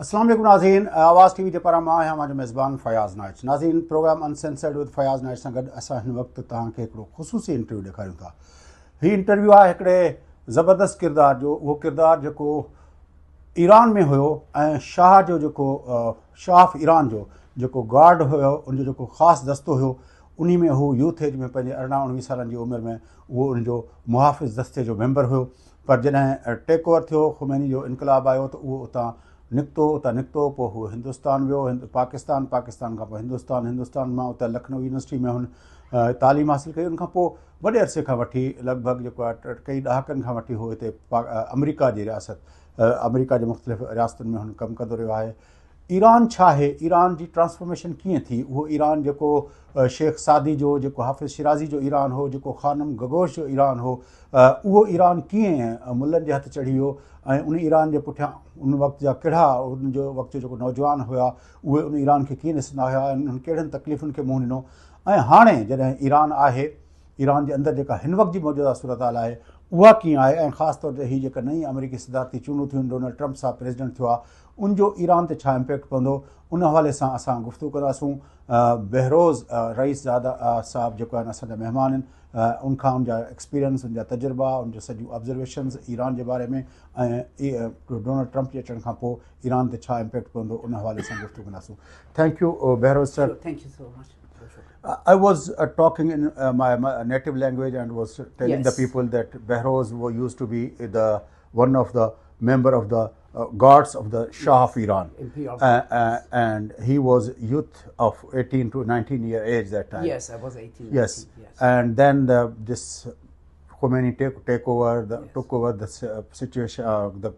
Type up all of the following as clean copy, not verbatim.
अस्सलाम वालेकुम नाज़रीन, आवाज़ टीवी जे पारां मां आहियां मुंहिंजो मेज़बान फयाज़ नाइच। नाज़रीन, प्रोग्राम अनसेंसर्ड विद फयाज़ नाइच सां गॾु असां हिन वक़्तु तव्हांखे हिकिड़ो ख़ुसूसी इंटरव्यू ॾेखारियूं था। हीउ इंटरव्यू आहे हिकिड़े ज़बरदस्त किरदार जो, उहो किरदारु जेको ईरान में हुयो ऐं शाह जो जेको शाह ऑफ ईरान जो जेको गार्ड हुयो, उनजो जेको ख़ासि दस्तो हुयो, उन में हू यूथ एज में पंहिंजे 18-19 सालनि जी उमिरि में उहो उनजो मुहाफ़िज़ दस्ते जो मेंबर हुयो। पर जॾहिं टेक ओवर थियो, ख़ुमैनी जो इनक़लाब आयो, त उहो उतां निकितो, पोइ हू हिंदुस्तान वियो, पाकिस्तान खां पोइ हिंदुस्तान मां उतां लखनऊ यूनिवर्सिटी में हुन तालीम हासिलु कई। उनखां पोइ वॾे अरसे खां वठी लॻभॻि जेको आहे कई ॾहाकनि खां वठी हू हिते अमेरिका जी रियासत, अमेरिका जे मुख़्तलिफ़ रियासतुनि में हुन कमु कंदो रहियो आहे। ईरान छा आहे, ईरान जी ट्रांसफॉर्मेशन कीअं थी, उहो ईरान जेको शेख सादी जो, जेको हाफ़िज़ शिराज़ी जो ईरान हो, जेको ख़ानम गगोश जो ईरान हो, उहो ईरान कीअं मुल्हनि जे हथ चढ़ी वियो ऐं उन ईरान जे पुठियां उन वक़्त जा कहिड़ा उनजो वक़्त जो जेको नौजवान हुआ उहे उन ईरान खे कीअं ॾिसंदा हुआ ऐं उन्हनि कहिड़ियुनि तकलीफ़ुनि खे मुंहुं ॾिनो। ऐं हाणे जॾहिं ईरान आहे, ईरान जे अंदरि जेका हिन वक़्त जी मौजूदा सूरत हाल आहे उहा कीअं आहे, ऐं ख़ासि तौर ते हीअ जेका नई अमेरिकी सदारती चूंडूं थियूं, डोनाल्ड ट्रम्प साहब प्रेसिडेंट थियो आहे, उनजो ईरान ते छा इम्पैक्ट पवंदो, उन हवाले सां असां गुफ़्तगू कंदासूं। बहरोज़ रईसज़ादा साहब जेको आहिनि असांजा महिमान आहिनि, उनखां उनजा एक्सपीरियंस, उनजा तजुर्बा, उनजो सॼियूं ऑब्ज़र्वेशन्स ईरान जे बारे में ऐं डोनाल्ड ट्रम्प जे अचण खां पोइ ईरान ते छा इम्पैक्ट पवंदो, उन हवाले सां गुफ़्तगू कंदासूं। Thank you Behrouz sir. Thank you so much. I was talking in my native language and was telling the people that Behrouz used to be one of the member of the guards of the Shah of Iran, and he was youth of 18 to 19 year age that time. Yes, I was 18. Yes, 19, yes. and then this Khomeini took over the situation, the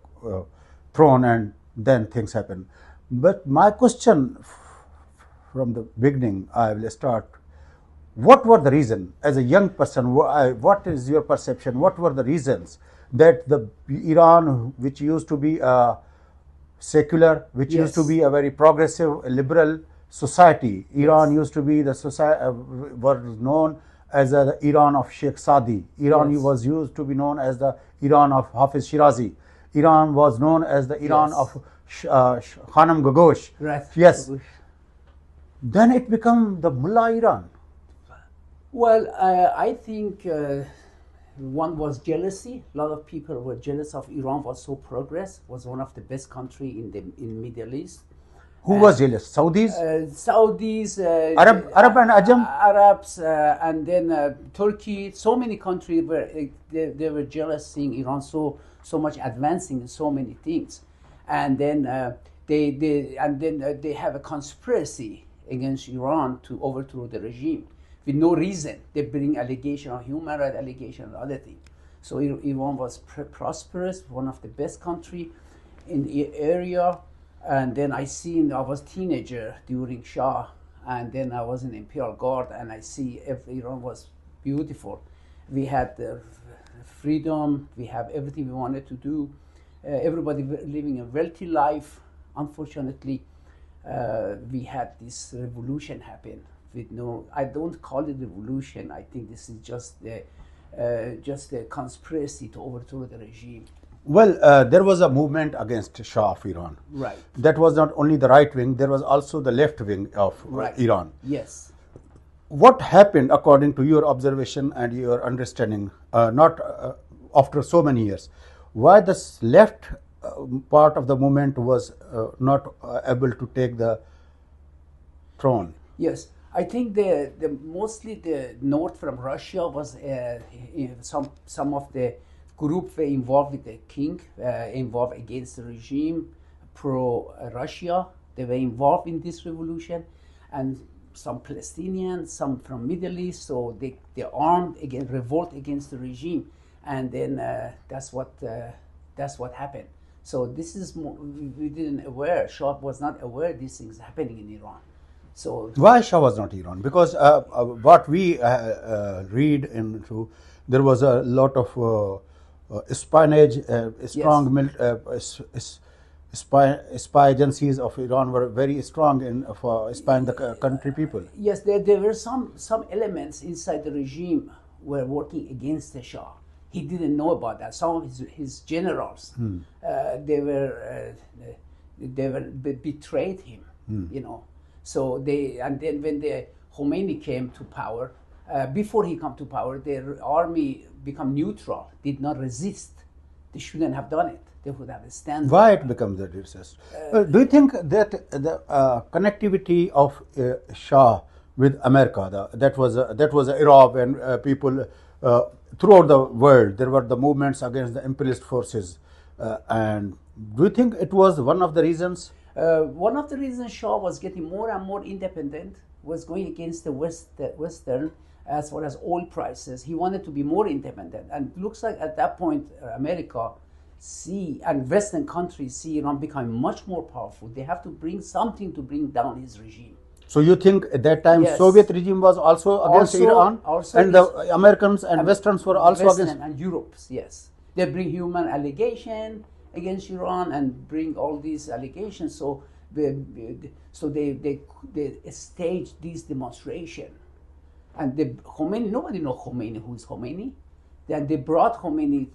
throne, and then things happened. But my question from the beginning, I will start. What were the reasons, as a young person, what is your perception? What were the reasons that the Iran, which used to be secular, which used to be a very progressive, liberal society, Iran used to be the society, was known as the Iran of Sheikh Sadi. Iran was used to be known as the Iran of Hafiz Shirazi. Iran was known as the Iran of Khanam Gaghosh. Right. Yes. Then it became the Mullah Iran. Well, I think one was jealousy. A lot of people were jealous of Iran was so progress, was one of the best country in Middle East. Who was jealous? Saudis? Saudis, Arab and Ajam? Arabs, and then Turkey. So many countries were they were jealous seeing Iran so much advancing in so many things, and then they have a conspiracy against Iran to overthrow the regime with no reason. They bring allegation of human rights allegation and other things. So Iran was prosperous, one of the best country in the area. And then I was teenager during Shah, and then I was in Imperial Guard, and I see Iran was beautiful. We had the freedom, we have everything we wanted to do. Everybody living a wealthy life. Unfortunately, we had this revolution happen with no. I don't call it revolution. I think this is just a conspiracy to overthrow the regime. Well, there was a movement against Shah of Iran. Right. That was not only the right wing, there was also the left wing of Iran. Yes. What happened, according to your observation and your understanding, not after so many years, why this left part of the movement was not able to take the throne? Yes. I think mostly the north from Russia was some of the group were involved with the king, involved against the regime, pro-Russia. They were involved in this revolution, and some Palestinians, some from Middle East. So they armed against revolt against the regime, and then that's what happened. So this is we didn't aware. Shah was not aware these things happening in Iran. So why Shah was not Iran? Because what we read into, there was a lot of espionage, strong spy agencies of Iran were very strong for spying the country people. Yes, there were some elements inside the regime were working against the Shah. He didn't know about that. Some of his generals, they were they were betrayed him, you know. So and then when the Khomeini came to power, before he came to power, their army become neutral, did not resist. They shouldn't have done it. They would have stand. Why it becomes that resist? Do you think that the connectivity of Shah with America, that was an era when people throughout the world, there were the movements against the imperialist forces, and do you think it was one of the reasons? One of the reasons Shah was getting more and more independent was going against the Western as far as oil prices. He wanted to be more independent, and it looks like at that point America and Western countries see Iran becoming much more powerful. They have to bring something to bring down his regime. So you think at that time Yes. Soviet regime was also against Iran, and the Americans and Westerns were also Western against? and Europe's, yes. They bring human allegation against Iran and bring all these allegations. So they stage this demonstration. And Khomeini, nobody knows Khomeini, who is Khomeini. Then they brought Khomeini,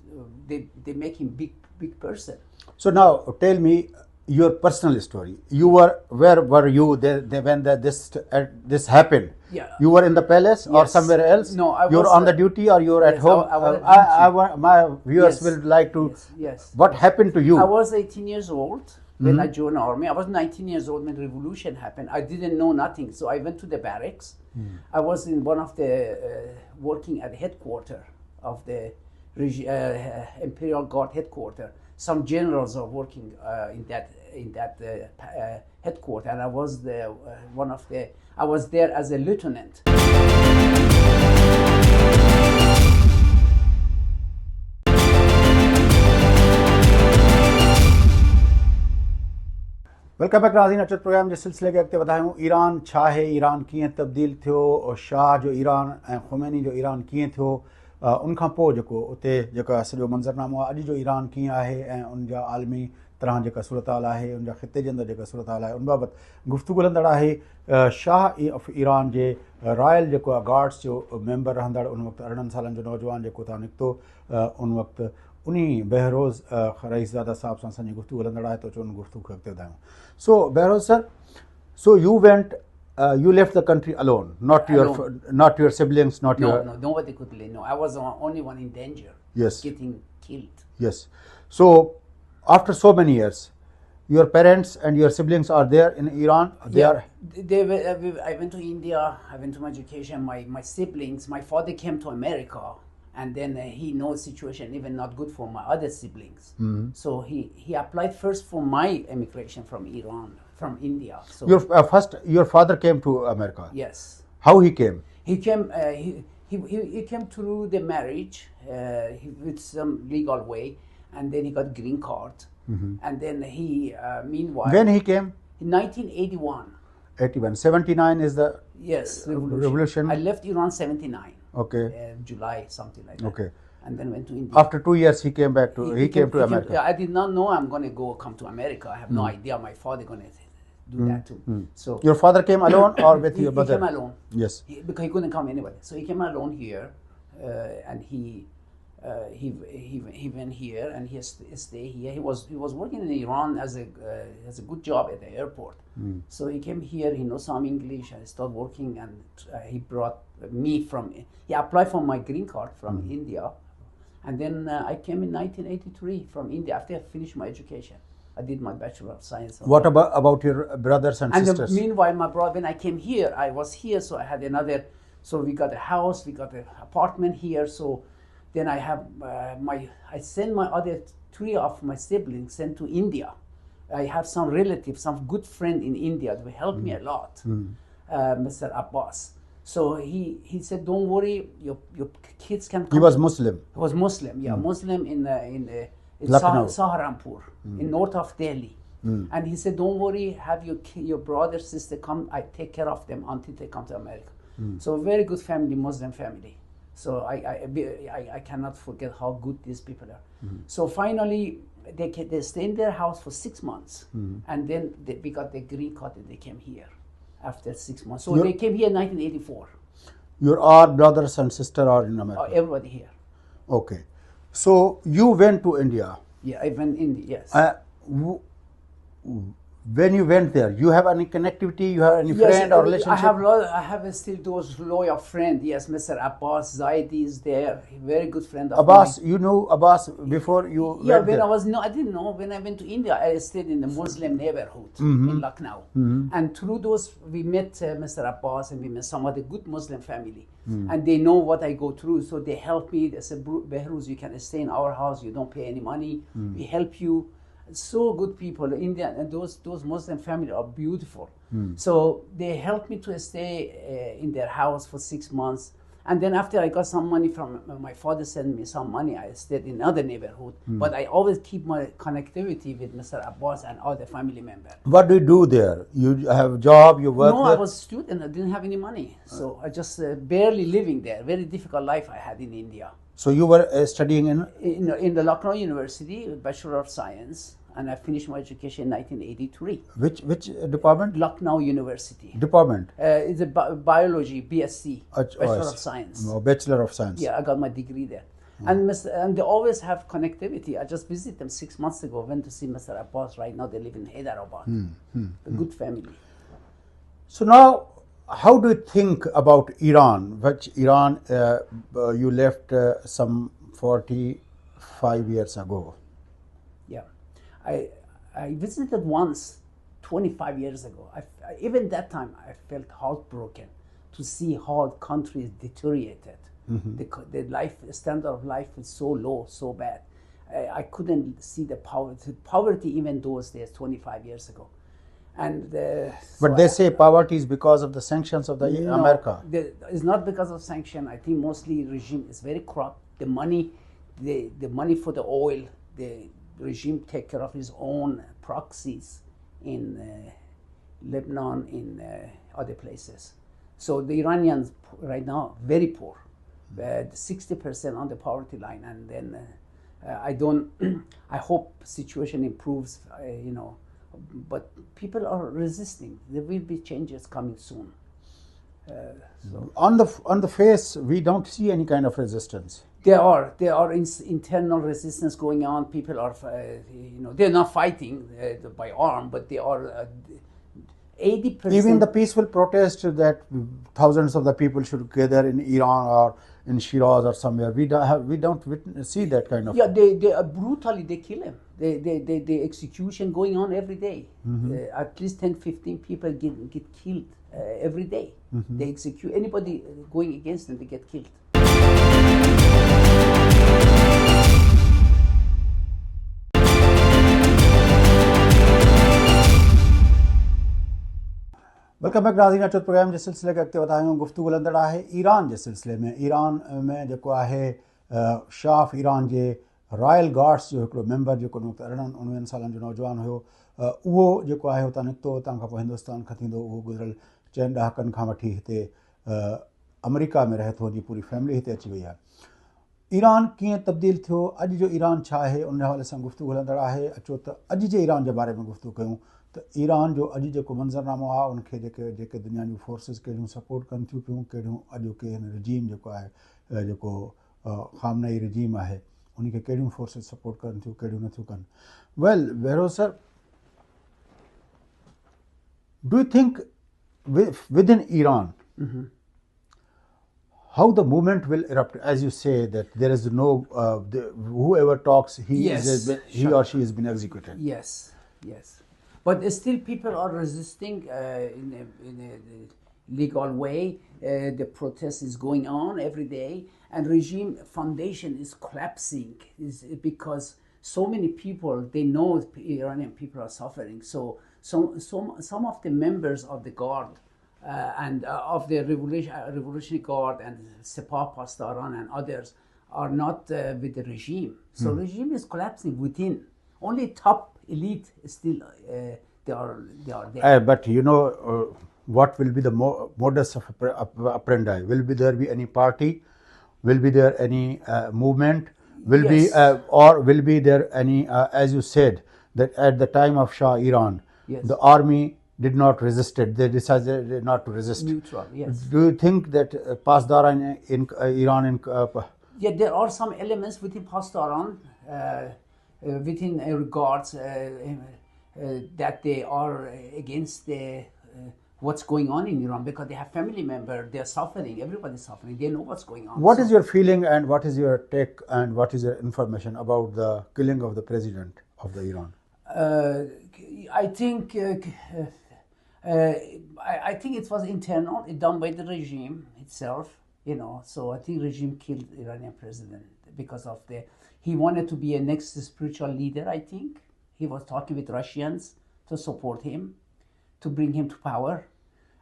they make him big person. So now tell me your personal story. Where were you when this happened? Yeah. You were in the palace or Yes. somewhere else? No, I you were was, on the duty or you were at yes, home? I was at duty. My viewers Yes. will like to. Yes. What happened to you? I was 18 years old when I joined the army. I was 19 years old when the revolution happened. I didn't know nothing, so I went to the barracks. I was in one of the working at the headquarters of the Imperial Guard headquarters. Some generals are working in that headquarters, and I was I was there as a lieutenant. Welcome back नाज़रीन। अचत programme जे सिलसिले खे अॻिते वधायूं। Iran छा आहे, Iran कीअं तब्दील थियो, शाह जो ईरान ऐं ख़ुमैनी जो ईरान कीअं थियो, उनखां पोइ जेको उते जेका सॼो मंज़रनामो आहे, अॼु जो ईरान कीअं आहे ऐं उन जा आलमी तरह जेका सूरत हाल आहे, उन जा ख़िते जे अंदरि जेका सूरत हाल आहे, उन बाबति गुफ़्तगू हलंदड़ आहे। Shah of Iran J royal जेको आहे गार्ड्स जो मेंबर रहंदड़ उन वक़्तु 18 सालनि जो नौजवान जेको हुतां निकितो, उन वक़्तु उन बहरोज़ रईसज़ादा साहब सां असांजी गुफ़्तगू हलंदड़ आहे, त अचो उन गुफ़्तगू खे अॻिते वधायूं। So Behrouz sir, so you left the country alone, not your siblings, not your. No, nobody could leave. No, I was the only one in danger. Yes. Getting killed. Yes. So after so many years, your parents and your siblings are there in Iran. I went to India. I went to my education. My siblings. My father came to America, and then he knows situation even not good for my other siblings. So he applied first for my immigration from Iran, from India. So Your father came to America. yes. How he came? He came. He came through the marriage with some legal way, and then he got green card, and then he meanwhile. When he came? In 1981. 81. 79 is the revolution. I left Iran 79. Okay. July, something like that. Okay. And then went to India. After 2 years, he came back to. He came to America. I did not know I'm going to come to America. I have no idea. My father going to do that too. So Your father came alone or with your mother? He came alone. Yes. Because he couldn't come anyway. So he came alone here, and he went here and he stayed here. He was working in Iran as a good job at the airport. So he came here. He knows some English and started working. And he brought me he applied for my green card from India, and then I came in 1983 from India after I finished my education. I did my Bachelor of Science. What about your brothers and sisters? Meanwhile, my brother, when I came here, I was here, so I had another. So we got a house, we got an apartment here. So then I have I sent my other 3 of my siblings sent to India. I have some relatives, some good friend in India that will help me a lot, Mr. Awaz. So he said, "Don't worry, your kids can come." He was Muslim. He was Muslim, yeah, Muslim in Saharanpur, in north of Delhi. And he said, "Don't worry, have your brother, sister come. I take care of them until they come to America." So very good family, Muslim family. So I cannot forget how good these people are. So finally, they stayed in their house for 6 months, and then we got the green card and they came here after 6 months. So they came here in 1984. Your all brothers and sisters are in America? Everybody here. Okay. So you went to India. Yeah, I went in India, yes. when you went there, you have any connectivity, you have any friend or relationship? I have still those loyal friends. Yes, Mr. Awaz Zaidi is there, a very good friend of Abbas, mine. you knew Abbas before you Yeah, went when there? I didn't know. When I went to India, I stayed in the Muslim neighborhood in Lucknow, and through those we met Mr. Abbas, and we met some of the good Muslim family, and they know what I go through, so they help me. They said, Behrouz, you can stay in our house. You don't pay any money. We help you. So good people, India, and those Muslim family are beautiful. So they helped me to stay in their house for 6 months. And then after I got some money from my father, sent me some money. I stayed in another neighborhood, but I always keep my connectivity with Mr. Abbas and other family members. What do you do there? You have a job, you work No, there? I was a student. I didn't have any money, so I just barely living there. Very difficult life I had in India. So you were studying in? In the Lucknow University, Bachelor of Science, and I finished my education in 1983. Which department? Lucknow University. Department? It's a biology, BSc, Bachelor of Science. Bachelor of Science. Yeah, I got my degree there. And they always have connectivity. I just visited them 6 months ago. Went to see Mr. Abbas. Right now they live in Hyderabad. A good family. So now, how do you think about Iran? Which Iran you left some 45 years ago? Yeah, I visited once 25 years ago. Even that time I felt heartbroken to see how the country is deteriorated. The life standard of life is so low, so bad. I couldn't see the poverty even those days 25 years ago. And but they say poverty is because of the sanctions of the America. It's not because of sanction. I think mostly regime is very corrupt. The money for the oil, the regime take care of his own proxies in Lebanon, in other places. So the Iranians right now very poor, 60% on the poverty line, and then I hope situation improves. But people are resisting. There will be changes coming soon. So. On the face, we don't see any kind of resistance. There are internal resistance going on. People are, they're not fighting by arm, but they are 80%. Even the peaceful protest that thousands of the people should gather in Iran or in Shiraz or somewhere, we don't see that kind of. Yeah, they brutally they kill him. The execution going on every day. At least 10-15 people get killed every day. They execute anybody going against them. They get killed. Welcome back नाज़रीन अचो programme जे सिलसिले के अॻिते वधायूं गुफ़्तगू हलंदड़ आहे Iran जे सिलसिले में ईरान में जेको आहे Shah of Iran J royal guards जो हिकिड़ो मेंबर जेको 19 सालनि जो नौजवान हुयो उहो जेको आहे हुतां निकितो हुतां खां पोइ हिंदुस्तान खां थींदो उहो गुज़िरियल 4 ॾहाकनि खां वठी हिते अमेरिका में रहे थो जी पूरी फैमिली हिते अची वई आहे ईरान कीअं तब्दील थियो अॼु जो ईरान छा आहे उन हवाले सां गुफ़्तगू हलंदड़ आहे अचो त अॼु जे ईरान जे बारे में गुफ़्तगू कयूं त ईरान जो अॼु जेको मंज़रनामो आहे उनखे जेके दुनिया जूं फोर्सिस कहिड़ियूं सपोर्ट कनि थियूं पियूं कहिड़ियूं अॼोके हिन रिजीम जेको आहे जेको ख़ामनई रिजीम आहे उनखे कहिड़ियूं फोर्सिस सपोर्ट कनि थियूं कहिड़ियूं नथियूं कनि well Behrouz sir do you think within Iran how the movement will erupt, as you say that there is no whoever talks he or she has been executed. Yes, but still people are resisting in a legal way. The protest is going on every day, and regime foundation is collapsing because so many people, they know Iranian people are suffering. So some of the members of the guard and of the Revolutionary Guard and Sepah Pastaran and others are not with the regime. So regime is collapsing within. Only top elite is still they are there. But what will be the modus operandi? Will there be any party? Will be there any movement? Will be there any as you said that at the time of Shah Iran, the army did not resist it. They decided not to resist. Neutral, yes. Do you think that Pasdaran in Iran? There are some elements within Pasdaran, within regards. that they are against the what's going on in Iran, because they have family members, they're suffering, everybody's suffering, they know what's going on. What is your feeling and what is your take and what is your information about the killing of the president of the Iran? I think I think it was internal, done by the regime itself, So I think regime killed the Iranian president because of he wanted to be a next spiritual leader. I think he was talking with Russians to support him, to bring him to power,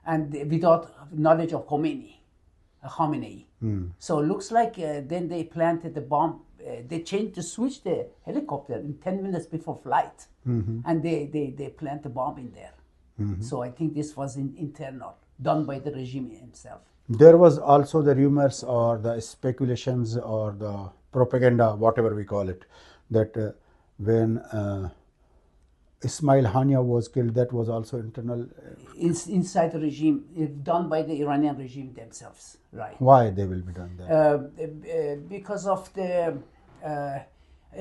and without knowledge of Khomeini. So it looks like then they planted the bomb. They switched the helicopter in 10 minutes before flight, and they planted the bomb in there. So I think this was internal, done by the regime himself. There was also the rumors or the speculations or the propaganda, whatever we call it, that when Ismail Hania was killed, that was also internal. Inside the regime, done by the Iranian regime themselves, right? Why they will be done that? Because of the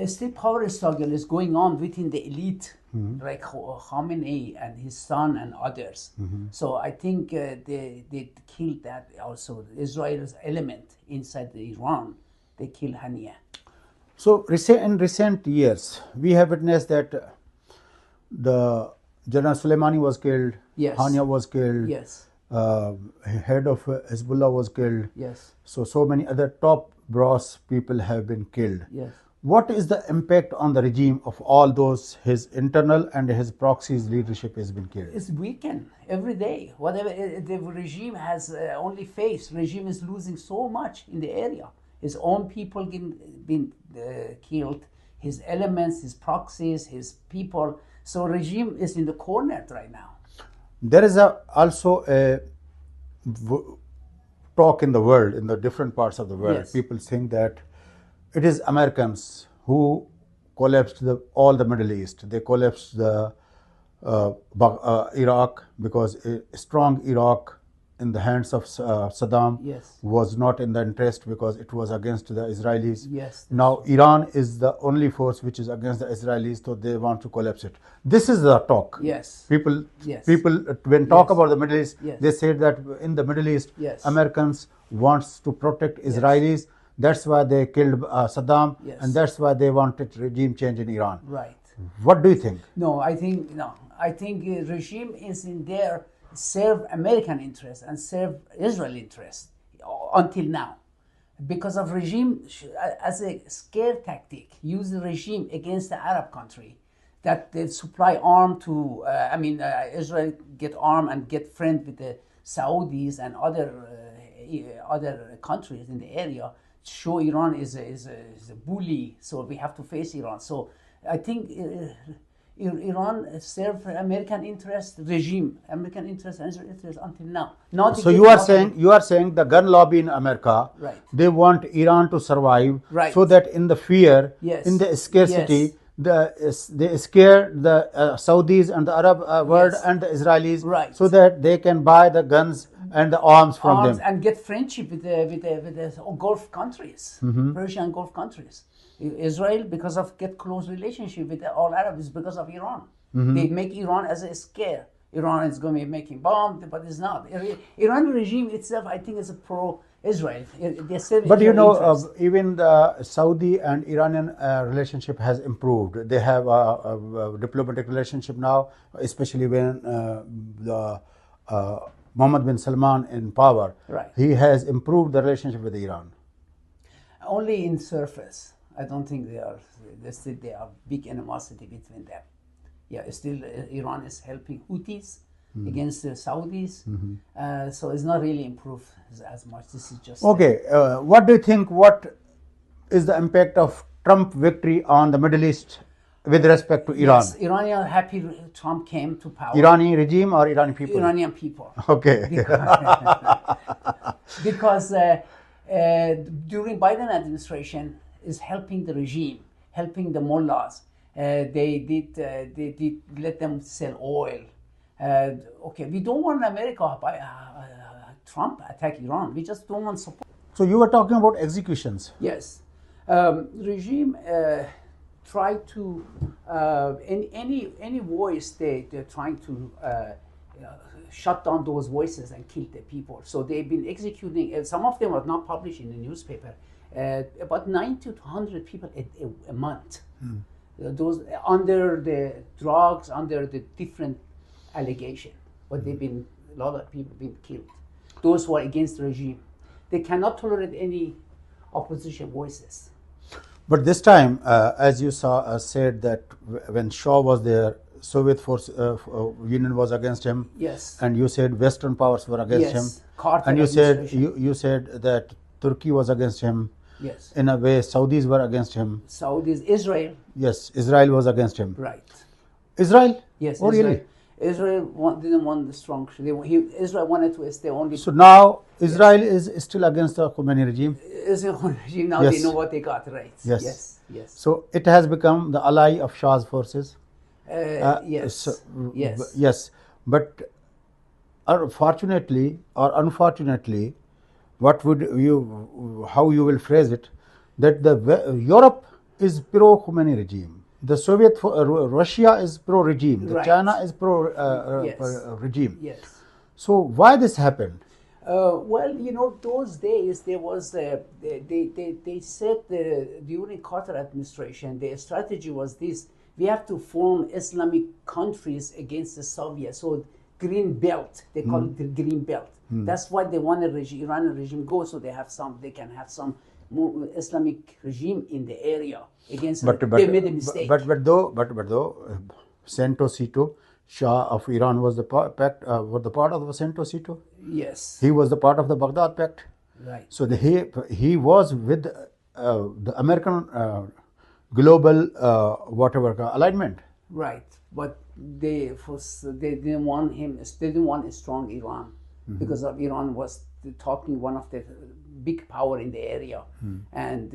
still power struggle is going on within the elite, like Khamenei and his son and others. So I think they killed that also. Israel's element inside the Iran, they killed Hania. So in recent years, we have witnessed that the General Soleimani was killed, Yes. Hania was killed, Yes. Head of Hezbollah was killed. Yes. So many other top brass people have been killed. Yes. What is the impact on the regime of all those, his internal and his proxies leadership has been killed? It's weakened every day. Whatever the regime has only faced, regime is losing so much in the area. His own people been killed, his elements, his proxies, his people. So regime is in the corner right now. There is also a talk in the world, in the different parts of the world. Yes. People think that it is Americans who collapsed all the Middle East. They collapsed the Iraq because a strong Iraq in the hands of Saddam Yes. was not in the interest because it was against the Israelis. Yes. Now Iran is the only force which is against the Israelis, so they want to collapse it. This is the talk. Yes. People Yes. when talk Yes. about the Middle East, Yes. they say that in the Middle East, Yes. Americans wants to protect Israelis. That's why they killed Saddam, Yes. and that's why they wanted regime change in Iran. Right. What do you think? I think regime is in there serve American interests and serve Israel interests until now, because of regime as a scare tactic, use the regime against the Arab country that they supply arm to. Israel get arm and get friend with the Saudis and other countries in the area. Show Iran is a bully, so we have to face Iran. So I think Iran serve American interest regime, American interest and Israel interest until now. So you are saying the gun lobby in America, Right. they want Iran to survive, Right. so that in the fear, Yes. in the scarcity, Yes. they scare the Saudis and the Arab world Yes. and the Israelis, Right. so that they can buy the guns and the arms from them. And get friendship with the Gulf countries, Persian Gulf countries. Israel, because of get close relationship with all Arabs, because of Iran. They make Iran as a scare. Iran is going to be making bombs, but it's not. Iran regime itself, I think, is a pro-Israel. But even the Saudi and Iranian relationship has improved. They have a diplomatic relationship now, especially when Mohammed bin Salman in power. Right. He has improved the relationship with Iran. Only in surface. I don't think they are big animosity between them. Yeah, still Iran is helping Houthis against the Saudis. So it's not really improved as much. This is just Okay, what do you think? What is the impact of Trump victory on the Middle East with respect to Iran? Yes, Iranians are happy Trump came to power. Iranian regime or Iranian people? Iranian people. Okay. Because during Biden administration is helping the regime, helping the mullahs. They did let them sell oil. Okay, we don't want America by Trump attack Iran. We just don't want support. So you were talking about executions. Yes, regime tried to in any voice they're trying to shut down those voices and kill the people. So they've been executing. Some of them are not published in the newspaper. About 90 to 100 people a month. Those under the drugs, under the different allegation, but they've been a lot of people been killed. Those who are against the regime, they cannot tolerate any opposition voices. But this time, as you said that when Shah was there, Soviet force Union was against him. Yes. And you said Western powers were against him. Carter and you administration. said that Turkey was against him. Yes. In a way, Saudis were against him. Saudis, Israel. Yes, Israel was against him. Right. Israel? Yes. Oh, Israel. really? Israel didn't want the strong. Israel wanted to stay only. So now Israel is still against the Khomeini regime. Israel regime now Yes. they know what they got right. Yes. Yes. So it has become the ally of Shah's forces. Yes. Yes. But fortunately or unfortunately, how you will phrase it, that Europe is pro-Khomeini regime. The Russia is pro-regime. The Right. China is pro-regime. Yes. So why this happened? Well, those days there was they said during Carter administration, their strategy was this: we have to form Islamic countries against the Soviets. So green belt, they call it the green belt. That's why they wanted Iranian regime go, so they can have some more Islamic regime in the area against. They made a mistake. But though Santo Sito, Shah of Iran was the part of the Santo Sito. Yes. He was the part of the Baghdad Pact. Right. So he was with the American global alignment. Right, but they didn't want him. They didn't want a strong Iran because of Iran was talking one of the big power in the area, and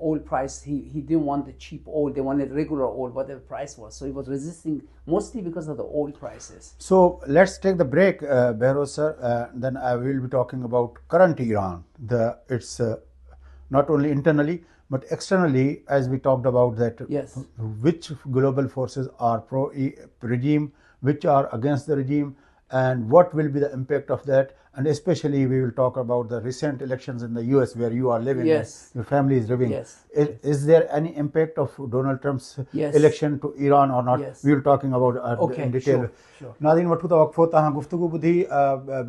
oil price. He didn't want the cheap oil. They wanted regular oil, whatever price was. So he was resisting mostly because of the oil prices. So let's take the break, Behrouz sir. Then I will be talking about current Iran. It's not only internally but externally, as we talked about that. Yes. Which global forces are pro-regime, which are against the regime, and what will be the impact of that. And especially we will talk about the recent elections in the US where you are living. Yes. Your family is living. Yes. Is there any impact of Donald Trump's Yes. election to Iran or not? Yes. We will talking about in detail. Sure. नाज़रीन वठूं था वक़्फ़ो तव्हां गुफ़्तगू ॿुधी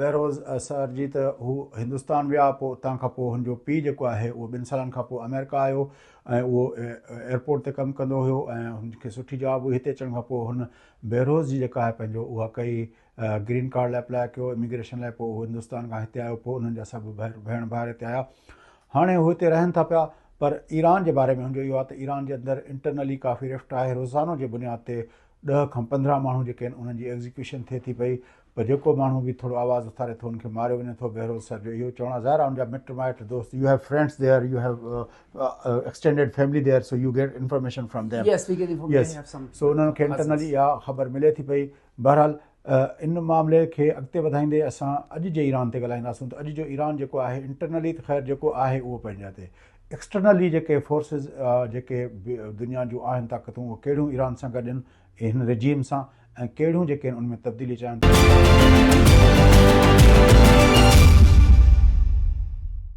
बहरोज़ sir जी त हू हिंदुस्तान विया पोइ उतां खां पोइ हुनजो पीउ जेको आहे उहो 2 सालनि खां पोइ अमेरिका आयो ऐं उहो एयरपोर्ट ते कमु कंदो हुयो ऐं हुनखे सुठी जॉब हुई हिते अचण खां पोइ हुन बहरोज़ जी जेका आहे पंहिंजो उहा कई ग्रीन कार्ड लाइ अप्लाई कयो इमिग्रेशन लाइ पोइ उहो हिंदुस्तान खां हिते आयो पोइ उन्हनि जा सभु भेण भाउर हिते आया हाणे उहे हिते रहनि था पिया पर ईरान जे बारे में हुनजो इहो आहे त ईरान जे अंदरि इंटरनली काफ़ी रिफ्ट आहे रोज़ानो जे बुनियाद ते 10 खां 15 माण्हू जेके आहिनि उन्हनि जी एग्ज़ीक्यूशन थिए थी पई पर जेको माण्हू बि थोरो आवाज़ उथारे थो हुनखे मारियो वञे थो बहरोज़ सर जो इहो चवणु ज़ाहिर आहे हुनजा मिट माइट दोस्त you have friends there you have extended family there so you get information from them Yes, we get information. Have some. So उन्हनि खे इंटरनली इहा ख़बर मिले थी पई बहरहाल इन मामले खे अॻिते वधाईंदे असां अॼु जे ईरान ते ॻाल्हाईंदासीं त अॼु जो ईरान जेको आहे इंटरनली त ख़ैर जेको आहे उहो पंहिंजा ते एक्सटर्नली जेके फोर्सिस जेके दुनिया जूं आहिनि ताक़तूं उहे कहिड़ियूं ईरान सां गॾु आहिनि हिन रिजीम सां ऐं कहिड़ियूं जेके आहिनि उनमें तब्दीली चाहिनि